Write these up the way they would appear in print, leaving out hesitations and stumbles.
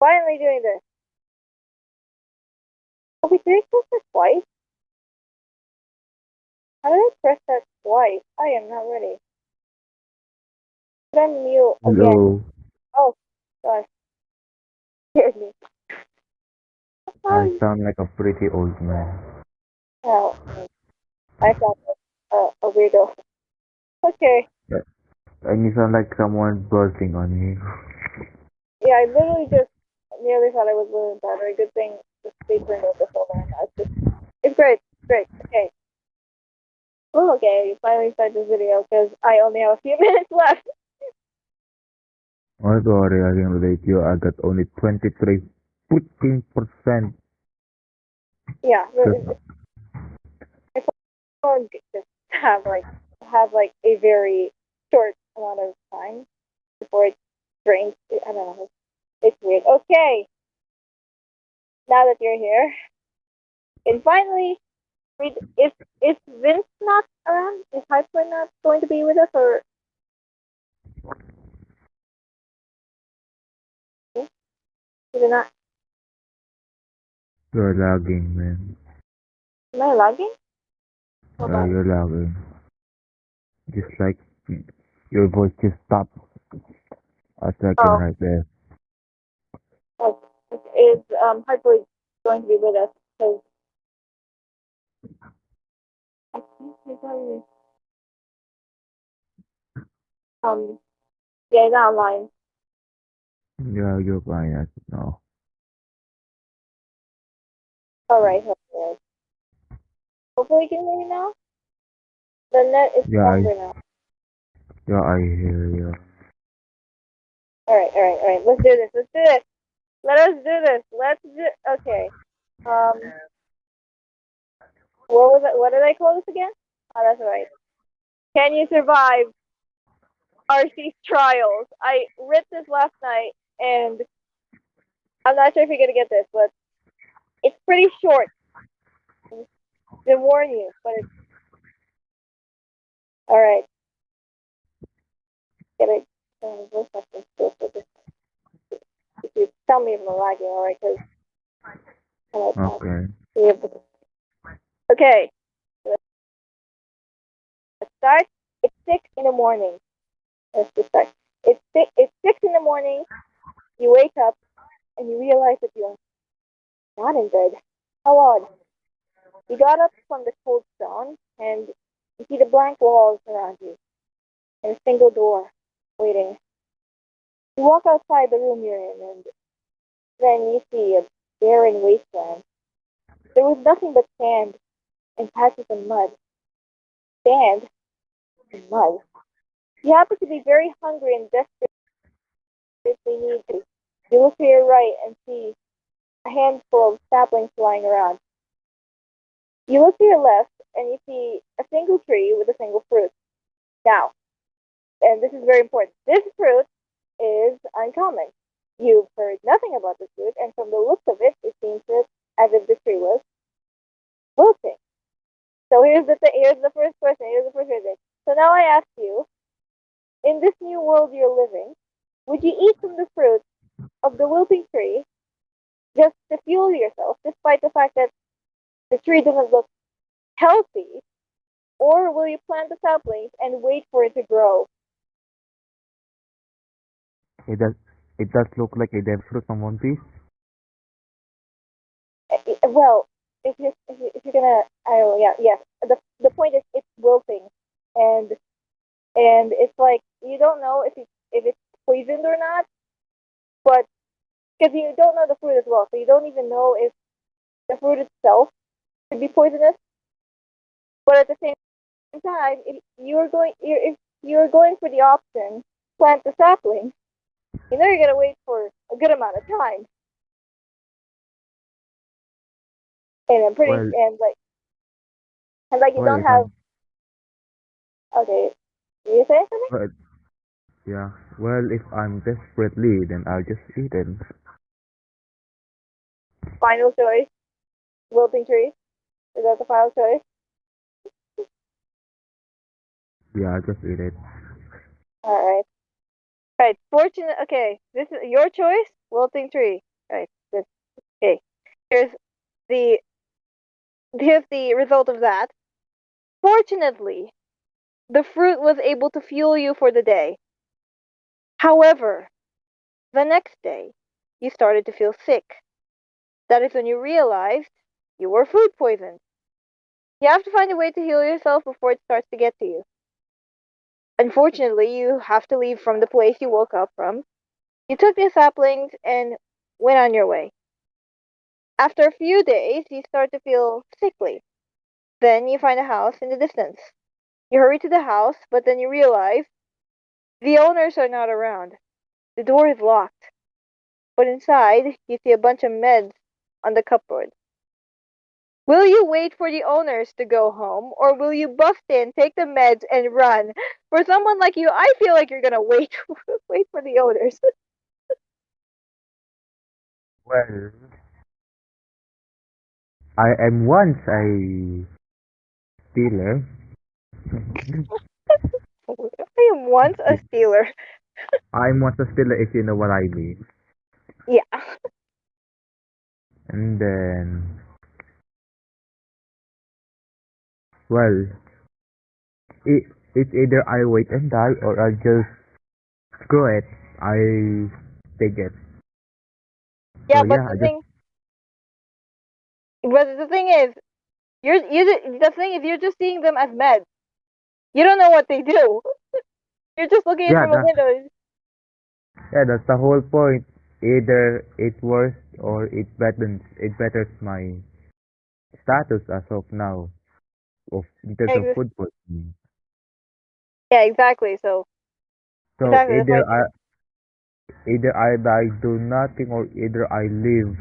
Finally doing this. Oh, we did press that twice? How did I press that twice? I am not ready. Put on mute again. Hello, Oh, gosh. Scared me. I Um, sound like a pretty old man. oh, I sound like a weirdo. Okay. Yeah, and you sound like someone bursting on you. Yeah, I literally just nearly thought I was losing battery. Good thing the speaker knows the phone right now. It's great. It's great. Okay. Oh, okay. Finally start this video because I only have a few minutes left. Oh, sorry, I can relate you. I got only 23 percent. Yeah, if I just have like a very short amount of time before it drains. I don't know. It's weird. Okay, now that you're here, and finally, if Vince not around, is Hyper not going to be with us, or is it not? You're lagging, man. Am I lagging? Hold on. You're lagging. Just like your voice just stopped a second Oh, right there. oh, is Hyper going to be with us? Because I think he's already um yeah, he's not online. Yeah, you're fine as now. All right, okay. Hopefully you can hear me now. The net is Yeah, stronger now. I hear you. All right, all right, all right. Let's do this. Let's do this. Let us do this. Let's do. Okay. Um, what was it? What did I call this again? Oh, that's right. Can you survive RC's trials? I read this last night, and I'm not sure if you're gonna get this, but it's pretty short. To warn you, but it's all right. Get it. Voice acting skills for this. If you tell me if I'm lagging, all right? Because I like that. Okay. Okay. Let's start. It's 6 in the morning. Let's just start. It's 6 in the morning. You wake up and you realize that you're not in bed. How odd. You got up from the cold stone and you see the blank walls around you and a single door waiting. You walk outside the room you're in and then you see a barren wasteland. There was nothing but sand and patches of mud. Sand and mud. You happen to be very hungry and desperately need to. You look to your right and see a handful of saplings lying around. You look to your left and you see a single tree with a single fruit. Now, and this is very important, this fruit is uncommon. You've heard nothing about this fruit, and from the looks of it, it seems as if the tree was wilting. So here's the first question. Here's the first question. So now I ask you, in this new world you're living, would you eat from the fruit of the wilting tree just to fuel yourself, despite the fact that the tree doesn't look healthy, or will you plant the saplings and wait for it to grow? It does. It does look like a dead fruit from One Piece. Well, if you're gonna, I don't know, yeah, yes. The point is, it's wilting, and it's like you don't know if it's poisoned or not, but because you don't know the fruit as well, so you don't even know if the fruit itself could be poisonous. But at the same time, if you're going for the option, plant the sapling, you know you're gonna wait for a good amount of time, and I'm pretty Well, and like you well, don't if have. I'm, Okay, you say something? well, yeah. Well, if I'm desperately, then I'll just eat it. Final choice, wilting tree. Is that the final choice? Yeah, I'll just eat it. All right. All right. Fortunate. Okay, this is your choice. Wilting tree. Right. Okay. Here's the here's the result of that. Fortunately, the fruit was able to fuel you for the day. However, the next day, you started to feel sick. That is when you realized you were food poisoned. You have to find a way to heal yourself before it starts to get to you. Unfortunately, you have to leave from the place you woke up from. You took the saplings and went on your way. After a few days, you start to feel sickly. Then you find a house in the distance. You hurry to the house, but then you realize the owners are not around. The door is locked. But inside, you see a bunch of meds on the cupboard. Will you wait for the owners to go home, or will you bust in, take the meds, and run? For someone like you, I feel like you're gonna wait, wait for the owners. Well, I am once a stealer. I am once a stealer. I'm once a stealer if you know what I mean. Yeah. And then, well, it, it's either I wait and die or I just screw it. I take it. Yeah, So yeah, I just but the thing is, the thing is, you're just seeing them as meds. You don't know what they do. You're just looking at it yeah from a that window. yeah that's the whole point. Either it works or it betters my status as of now of in terms of Ex- food poisoning. Yeah, exactly. So So exactly, that's why. either I die do nothing or either I live.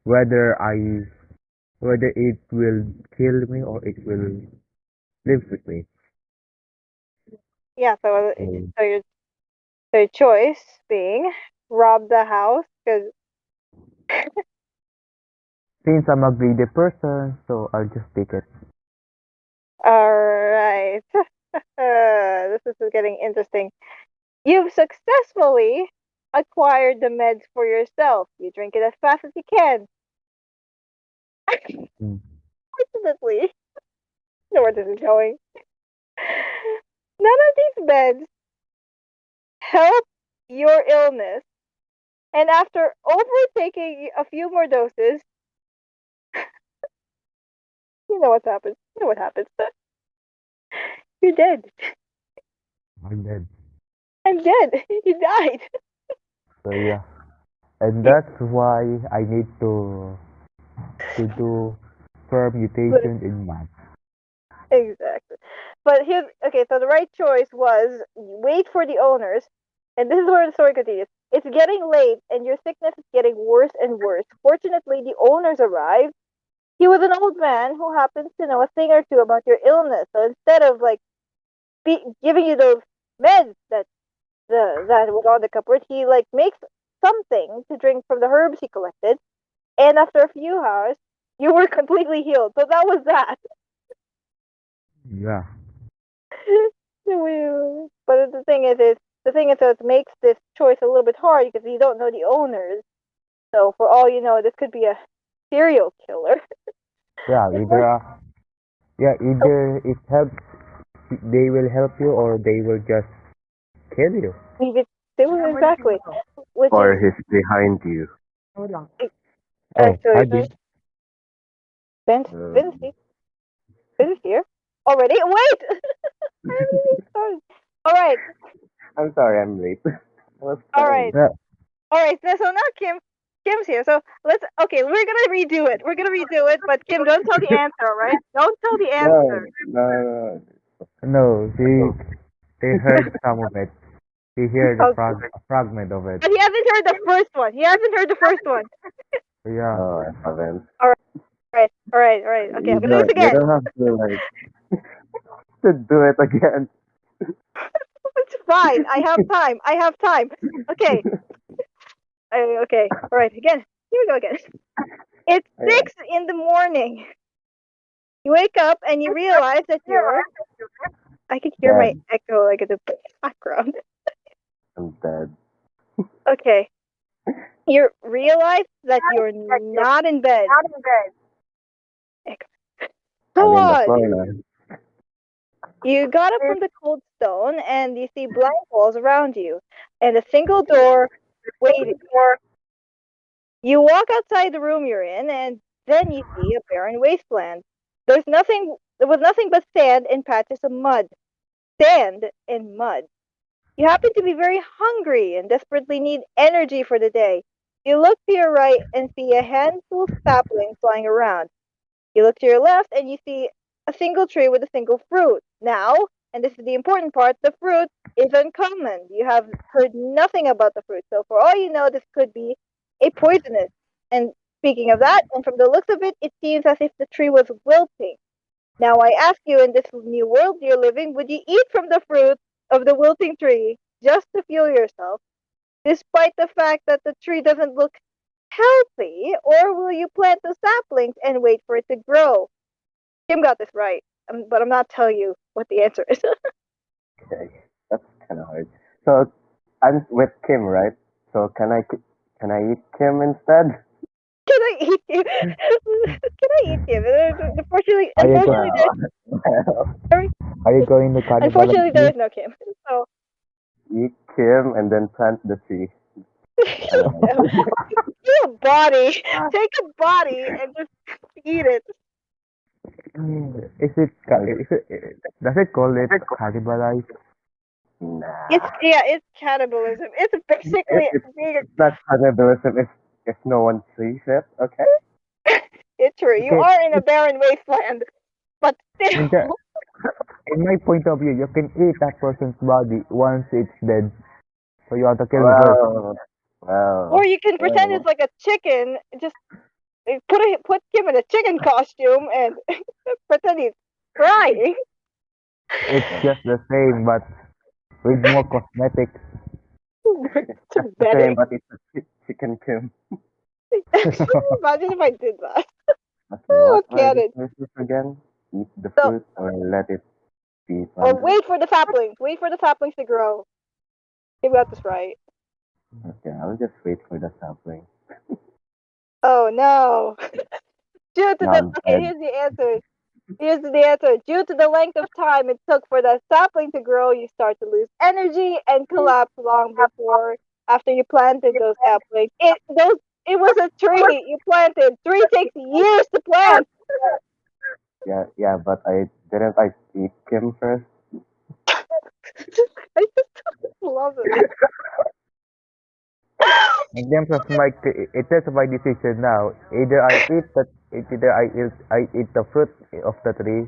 Whether I whether it will kill me or it will live with me. Yeah. So So your choice being rob the house because. since I'm a greedy person, so I'll just take it. All right. This is getting interesting. You've successfully acquired the meds for yourself. You drink it as fast as you can. Mm. Fortunately, you know where this is going. None of these meds help your illness, and after overtaking a few more doses, you know what happens. You know what happens. You're dead. I'm dead. I'm dead. You died. So yeah, and that's why I need to do permutation in math. Exactly. But here's okay, so the right choice was wait for the owners, and this is where the story continues. It's getting late and your sickness is getting worse and worse. Fortunately, the owners arrived. He was an old man who happens to know a thing or two about your illness. So instead of like giving you those meds that was on the cupboard, he like makes something to drink from the herbs he collected. And after a few hours, you were completely healed. So that was that. Yeah, But the thing is, so it makes this choice a little bit hard because you don't know the owners. So for all you know, this could be a serial killer. yeah. So Either it helps, they will help you, or they will just kill you. leave it exactly, which is Or he's behind you. Oh, actually hi, Dean. Vince. Vince, Um, Vince is here already. Wait, I haven't even started. All right, I'm sorry, I'm late. I was all fine. right, Yeah. all right. So now Kim's here. So let's. Okay, we're gonna redo it. We're gonna redo it. But Kim, don't tell the answer. All right? Don't tell the No, answer. no, No, no. they heard some of it. He heard Okay. a fragment of it. But he hasn't heard the first one. He hasn't heard the first one. So yeah. Oh, I haven't. All right, all right, all right. Okay, I'm gonna do this You again. don't have to like to do it again. It's fine. I have time. I have time. Okay. Okay. All right. Again. Here we go again. It's Yeah, 6 in the morning. You wake up and you realize that you're. I can hear my dead. echo like in the background. I'm dead. Okay. You realize that you're not in bed. I'm Come in the on. floor now. You got up from the cold stone and you see blank walls around you and a single door waiting. You walk outside the room you're in and then you see a barren wasteland. There was nothing but sand and patches of mud. Sand and mud. You happen to be very hungry and desperately need energy for the day. You look to your right and see a handful of saplings flying around. You look to your left and you see a single tree with a single fruit. Now, and this is the important part, the fruit is uncommon. You have heard nothing about the fruit. So for all you know, this could be a poisonous. And speaking of that, and from the looks of it, it seems as if the tree was wilting. Now I ask you, in this new world you're living, would you eat from the fruit of the wilting tree just to fuel yourself, despite the fact that the tree doesn't look healthy, or will you plant the saplings and wait for it to grow? Kim got this right, but I'm not telling you what the answer is. Okay, that's kind of hard. So I'm with Kim, right? So can I eat Kim instead? Can I eat you? Can I eat you? Unfortunately, Are you go- unfortunately, Well, well, are you going to cannibalize unfortunately, there me? is no Kim. So eat Kim and then plant the tree. I don't know. take a body, take a body, and just eat it. Does it call it cannibalize? Nah. It's cannibalism. It's basically It's being not cannibalism if no one sees it. Okay. it's true. You Okay, are in a barren wasteland, but in still. the in my point of view, you can eat that person's body once it's dead. So you have to kill him first. Well, Or well, you can pretend it's well. like a chicken. Just put him in a chicken costume and pretend he's crying. It's just the same, but with more cosmetics. It's The better. same, but it's a chicken Kim. Imagine if I did that. Okay, Oh, what are get the it. choices again? Eat the So, fruit or let it be or planted? wait for the saplings. Wait for the saplings to grow. You got this right. Okay, I'll just wait for the sapling. Oh no. Due to Now the I'm okay, dead. here's the answer. Here's the answer. Due to the length of time it took for the sapling to grow, you start to lose energy and collapse long before after you planted those saplings. It was a tree you planted. Tree takes years to plant. Yeah, yeah, but I eat Kim first? I just love it. In terms of my, it is my decision now. I eat the fruit of the tree,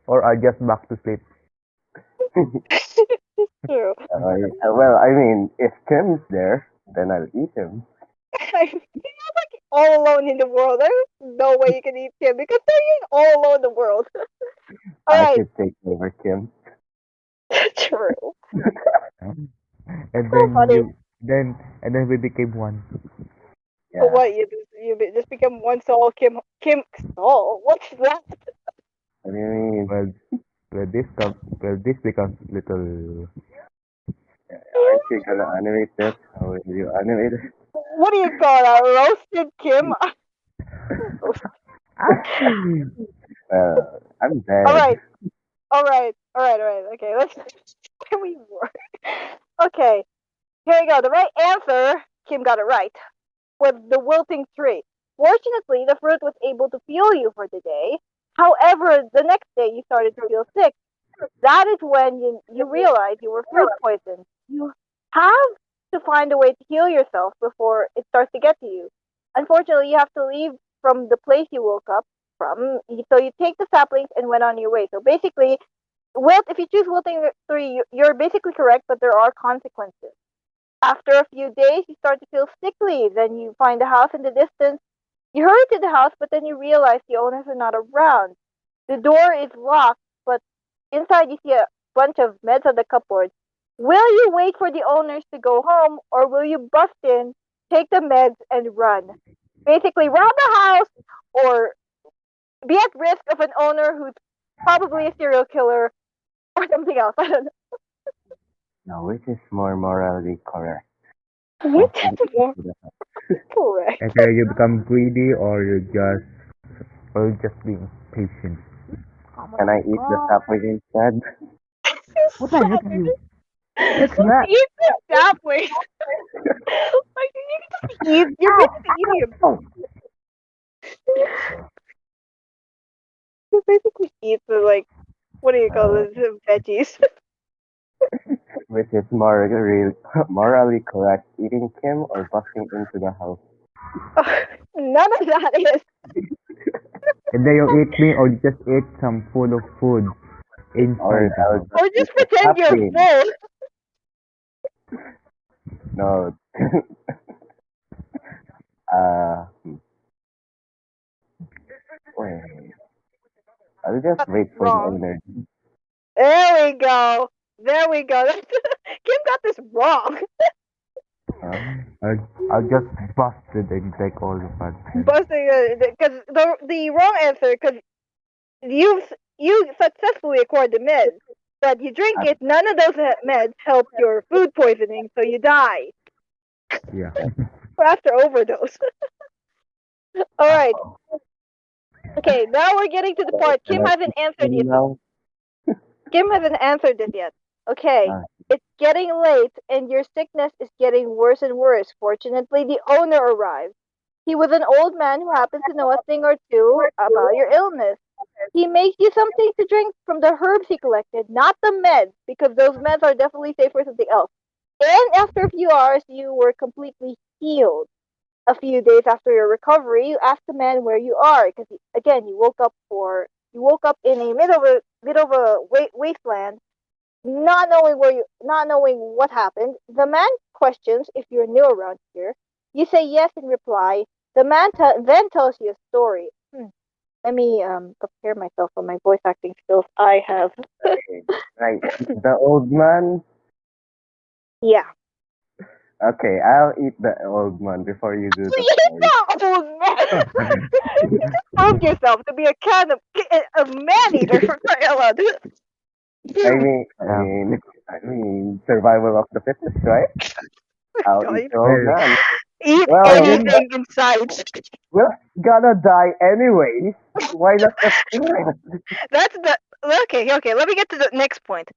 or I just back to sleep. True. Well, I mean, if Kim's there, then I'll eat him. You're like all alone in the world. There's no way you can eat him because you're all alone in the world. All I right, could take over Kim. true. And So then funny. we became one. But Yeah, what just become one soul, Kim soul. What's that? what do you mean? Well, this becomes little. Aren't you gonna animate this? How will you animate it? What do you call that? Roasted Kim? I'm All dead. right, all right. Okay, let's. Can we work? Okay, here we go. The right answer, Kim got it right, was the wilting tree. Fortunately, the fruit was able to fuel you for the day. However, the next day you started to feel sick. That is when you realize you were fruit poisoned. You have to find a way to heal yourself before it starts to get to you. Unfortunately, you have to leave from the place you woke up from. So you take the saplings and went on your way. So basically, if you choose wilting three, you're basically correct, but there are consequences. After a few days, you start to feel sickly. Then you find a house in the distance. You hurry to the house, but then you realize the owners are not around. The door is locked, but inside you see a bunch of meds on the cupboard. Will you wait for the owners to go home, or will you bust in, take the meds, and run? Basically, rob the house, or be at risk of an owner who's probably a serial killer or something else. I don't Now, which is more morally correct? know. Which Busting is more? into the house. Correct. Either you become greedy or you're just being patient. Can I eat the sapling instead? What the heck are you? What's Who that? eats the sapling? Like you just eat. You're basically eating a. Oh, You basically eat the like. What do you call this? The veggies. which is morally correct, eating Kim or busting into the house? None of that is. Either you eat me or you just eat some full of food Or inside the I'll house. Or just eat just the pretend you're sapling. full. No. uh, wait. I'll just wait for the Wrong. energy. There we go. There we go. Kim got this wrong. I'll just bust it and take all the fun. Busting because the wrong answer because you successfully acquired the meds, but you drink it. None of those meds help your food poisoning, so you die Yeah. after overdose. All right. Okay. Now we're getting to the part. Kim Can I hasn't eat answered Kim it. now? Kim hasn't answered this yet. Okay. Ah, It's getting late and your sickness is getting worse and worse. Fortunately, the owner arrived. He was an old man who happened to know a thing or two about your illness. He makes you something to drink from the herbs he collected, not the meds, because those meds are definitely safe for something else. And after a few hours, you were completely healed. A few days after your recovery, you ask the man where you are, because again, you woke up in a middle of a wasteland, not knowing what happened. The man questions if you're new around here. You say yes in reply. The man then tells you a story. Let me prepare myself for my voice acting skills. I have right. The old man. yeah. Okay, I'll eat the old man before you do the story. No, old man. You just proved yourself to be a man eater for crying out loud. I mean, survival of the fittest, right? I'll eat the old Well, man. Eat Well, anything in sight. we're gonna die anyway. Why not just do it? That's the okay. Okay, let me get to the next point.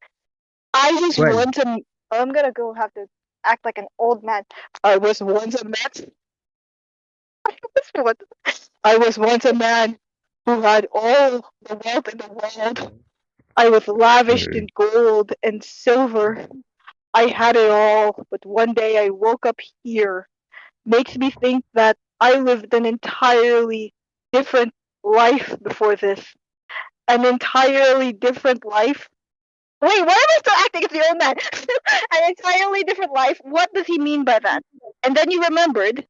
I was well, once a. I'm gonna go have to act like an old man. I was once a man. I was once a man who had all the wealth in the world. I was lavished in gold and silver. I had it all, but one day I woke up here. Makes me think that I lived an entirely different life before this. An entirely different life. Wait, why am I still acting as the old man? An entirely different life? What does he mean by that? And then you remembered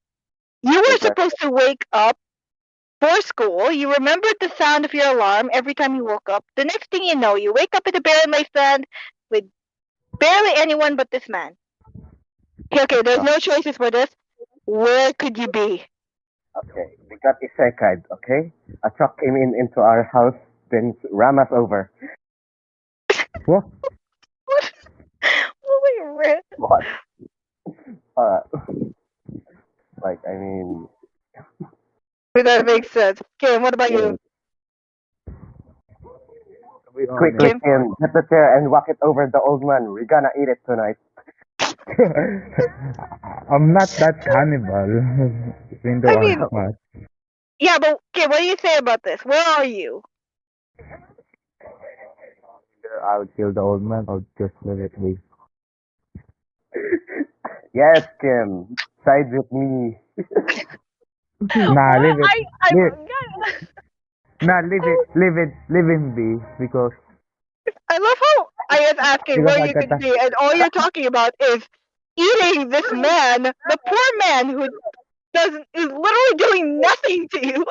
you were supposed to wake up for school. You remembered the sound of your alarm every time you woke up. The next thing you know, you wake up in a barren wasteland with barely anyone but this man. Okay, there's no choices for this. Where could you be? Okay, we got isekai, okay? A truck came into our house, then ran us over. what? What? Uh, I mean, That makes sense. Okay, what about you? To be quickly, honest, Kim, get the chair and walk it over the old man. We're gonna eat it tonight. I'm not that cannibal. Even though I mean, I'm smart. yeah, but okay, what do you say about this? Where are you? Either I'll kill the old man or just let it be. Yes, Kim, side with me. Nah, leave it. I'm Leave, nah, leave it be because I love how I was asking where I you got could be, and all you're talking about is eating this man, the poor man who is literally doing nothing to you.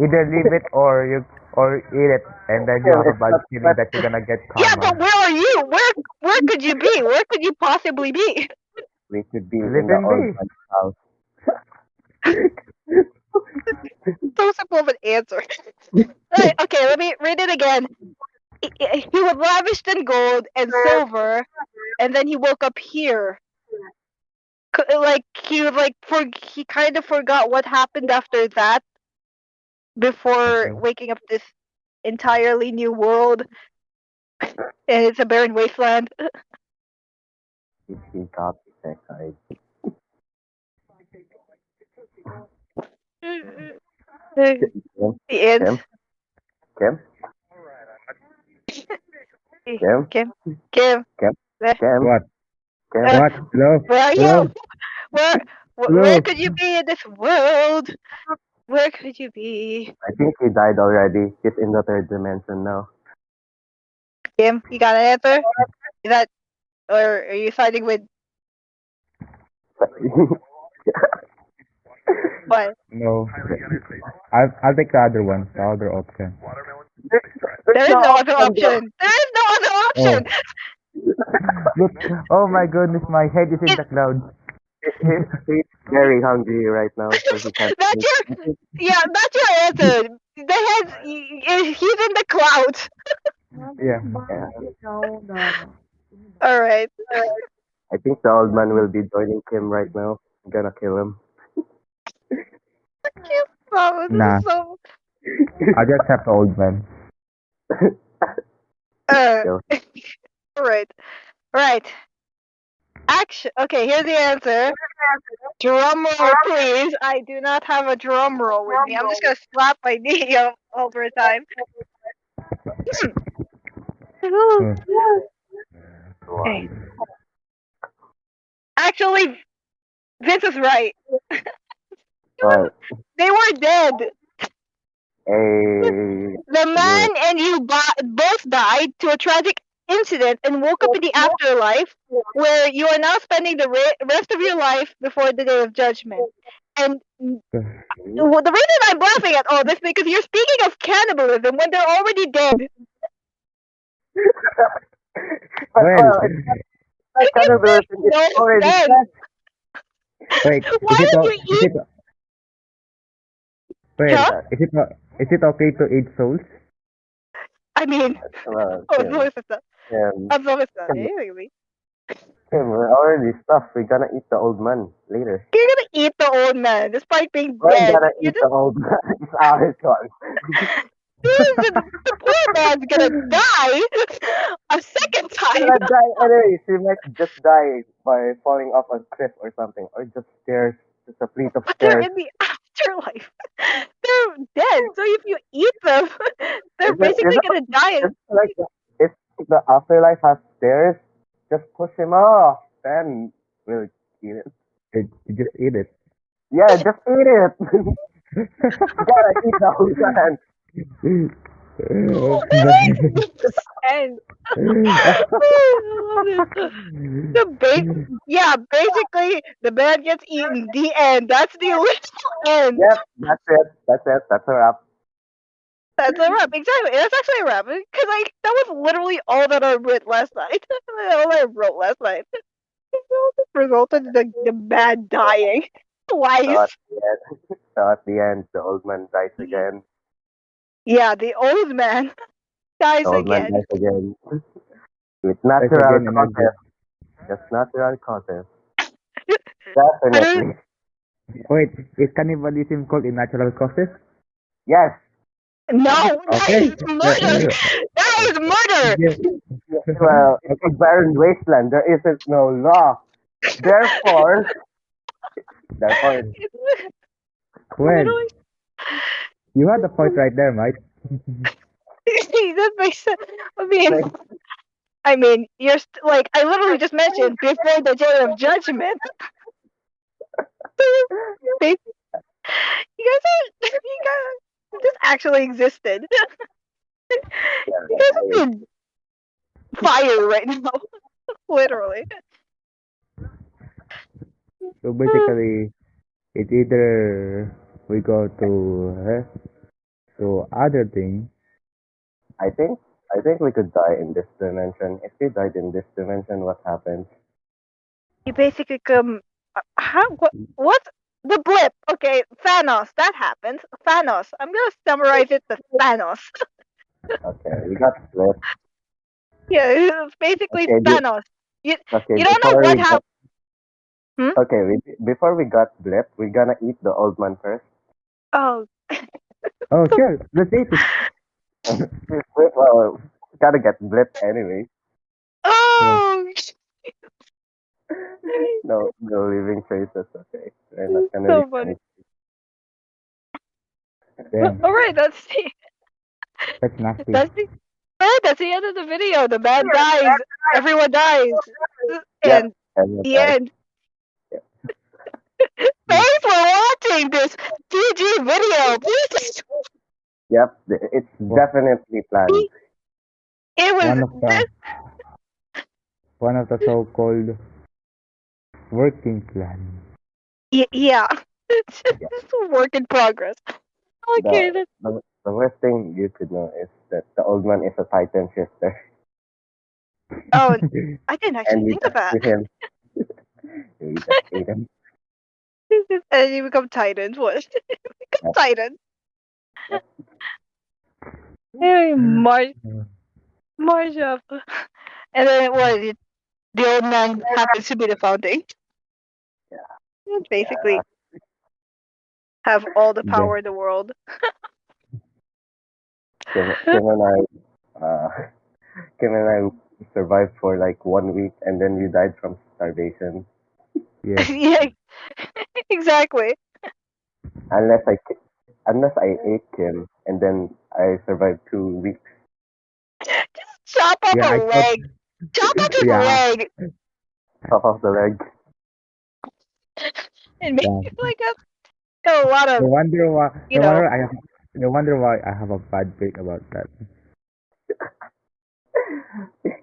either leave it or eat it, and then you have a bad feeling that you're gonna get Yeah, karma. but where are you? Where could you be? Where could you possibly be? We could be Live in the and old be. man's house. So simple of an answer. Alright, okay, let me read it again. He was lavished in gold and silver, and then he woke up here. Like he was like he kind of forgot what happened after that before Okay. waking up this entirely new world, and it's a barren wasteland. He got the side. The end. Kim? Kim? Kim. Kim? Kim. What? Kim? What? Hello? Where are Hello? you? Where Hello? could you be in this world? Where could you be? I think he died already. He's in the third dimension now. Kim, you got an answer? Is that, or are you siding with what? No. I'll take the other one, the other option. There is no other option. There is no other option. Look, oh my goodness, my head is in the clouds. He's very hungry right now, so he can't. That's that's your answer. The head, he's in the clouds. Yeah. All right. I think the old man will be joining Kim right now. I'm gonna kill him. Oh, this Nah. is so. I just have the old man. Kill. Right. Right. Action. Okay, here's the answer. Drum roll, please. I do not have a drum roll with me. I'm just gonna slap my knee over time. Okay. Actually, Vince is right. But They were dead. a The man and you both died to a tragic incident and woke up in the afterlife, where you are now spending the rest of your life before the day of judgment. And the reason I'm laughing at all this is because you're speaking of cannibalism when they're already dead. Well, cannibalism is No already sense. dead. wait, Why is it, would o- you is eat? it, wait, Huh? is it okay to eat souls? I mean, Well, oh, Kim, no, it's not. Kim, I'm so sorry. Kim, Anyway, Kim, we're already stuffed. We're gonna eat the old man later. you're gonna eat the old man despite being We're dead. gonna You eat the old man. It's our choice. the poor man's gonna die a second time. Gonna die anyway. She might just die by falling off a cliff or something, or just stairs, just a fleet of But they're stairs. in the afterlife. They're dead. So if you eat them, they're basically gonna die. It's like if the afterlife has stairs, just push him off. Then we'll eat it. You just eat it. Yeah, just eat it. You gotta eat the whole man. And basically the man gets eaten. The end. That's the original end. Yep, that's it. That's it. That's a wrap. That's a wrap. Exactly. That's actually a wrap. Because that was literally all that I wrote last night. All I wrote last night. It resulted in the man dying twice. So at the end, the old man dies again. Yeah, the old man dies The old man again. dies again. With Dies natural again and causes. Just natural causes. Definitely. Wait, is cannibalism called a natural causes? Yes. No, Okay. that is murder. That is murder. Well, it's a barren wasteland. There isn't no law. Therefore, Well, Literally. you had the point right there, Mike. That makes sense. I mean, you're like I literally just mentioned before the day of judgment. You guys, this actually existed. You guys are in fire right now, literally. So basically, it's either we go to other thing. I think we could die in this dimension. If we died in this dimension, what happens? You basically come. What? The blip. Okay, Thanos. That happens. Thanos. I'm gonna summarize it to Thanos. Okay, we got split. Yeah, it's basically Okay, Thanos. You Okay, you don't know before what we got, happened. Hmm? okay, before we got blip, we're gonna eat the old man first. Oh, Oh, sure. Let's eat it. Well, gotta get blip anyway. Yeah. oh, No, no living traces. Okay, we're not gonna so funny. return. Damn. All right, That's nasty. that's the all right. That's the end of the video. The man dies. Everyone dies, Yep, and and the end. Yep. Thanks for watching this TG video. Please, Yep, it's Wha- definitely planned. it One was of the one of the so-called working plan. yeah. It's Yeah. just a work in progress. Okay, The, that's, the worst thing you could know is that the old man is a Titan shifter, oh, I didn't actually and you think of just that. see him. You just ate him. And you become Titans. What? Become Yep, Titans. yep. Hey, March up. And then what? The old man happens to be the founding. Yeah. Basically, have all the The power in the world. Kim and I, Kim and I survived for like 1 week, and then you died from starvation. yes. Yeah, exactly. Unless unless I ate Kim, and then I survived 2 weeks. Just chop off Yeah, a I thought. leg. Chop off his Yeah, leg Top of the leg. and make yeah. it like a lot No of, wonder why. you know. No wonder why I have a bad feeling about that.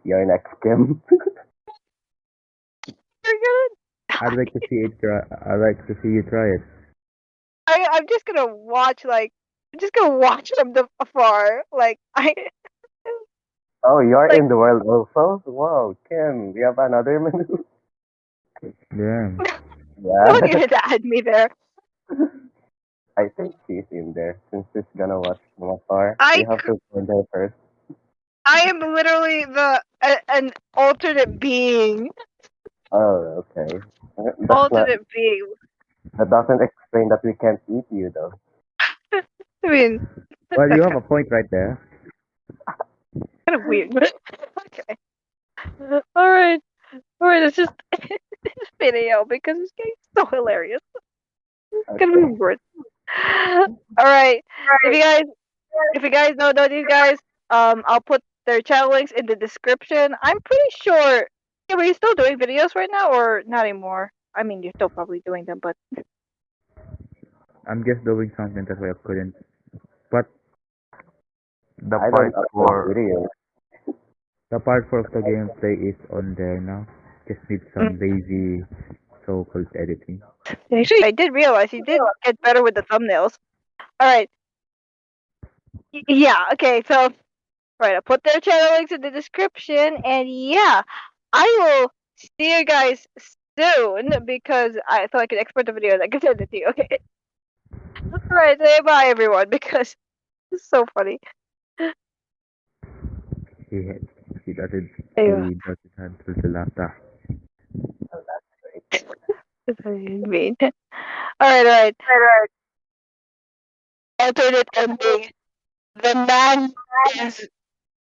You're next, Kim. You're gonna I'd die. like to see it. I'd like to see you try it. I'm just gonna watch like I'm just gonna watch from the afar. Like I Oh, you're like in the world also? Wow, Kim, we have another menu. Yeah. Yeah, don't even add me there. I think she's in there since she's gonna watch from afar. I You have to find her first. I am literally an alternate being. Oh, okay. That's not. Alternate being. That doesn't explain that we can't eat you though. I mean, Well, you that's have a point right there. kind of weird. But okay. All right. All right. It's just this video because it's getting so hilarious. It's gonna be Okay. worth. All right. If you guys know these guys, I'll put their channel links in the description. I'm pretty sure. Yeah, were you still doing videos right now or not anymore? I mean, you're still probably doing them, but I'm just doing something that's why I couldn't. But the I don't part upload for videos. the part for the gameplay is on there now. Just need mm, some lazy so-called editing. actually, I did realize you did get better with the thumbnails. All right. Yeah. Okay. So, right, I'll put their channel links in the description, and yeah, I will see you guys soon because I so I can export the video and I can send it to you. Okay. All right. Say bye, everyone, because it's so funny. He had, he doesn't Yeah. he doesn't handle the laughter. Oh, that's great. That's what I mean. All right. All right. Alternate ending. The man is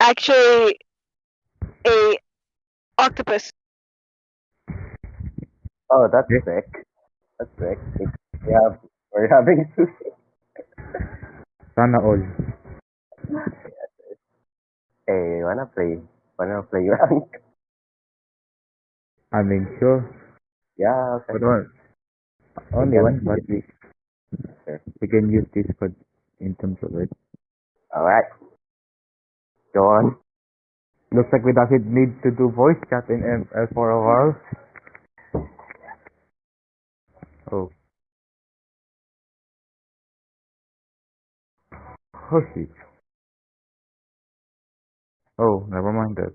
actually a octopus. Oh, that's Yes, sick. That's sick. We're having sushi. sana all. Hey, wanna play rank? I mean, sure, Yeah, okay. but We only can one, but sure. we can use this for in terms of it. Alright, go on. Looks like we doesn't need to do voice chat in ML for a while. Oh, oh shit. Oh, never mind that.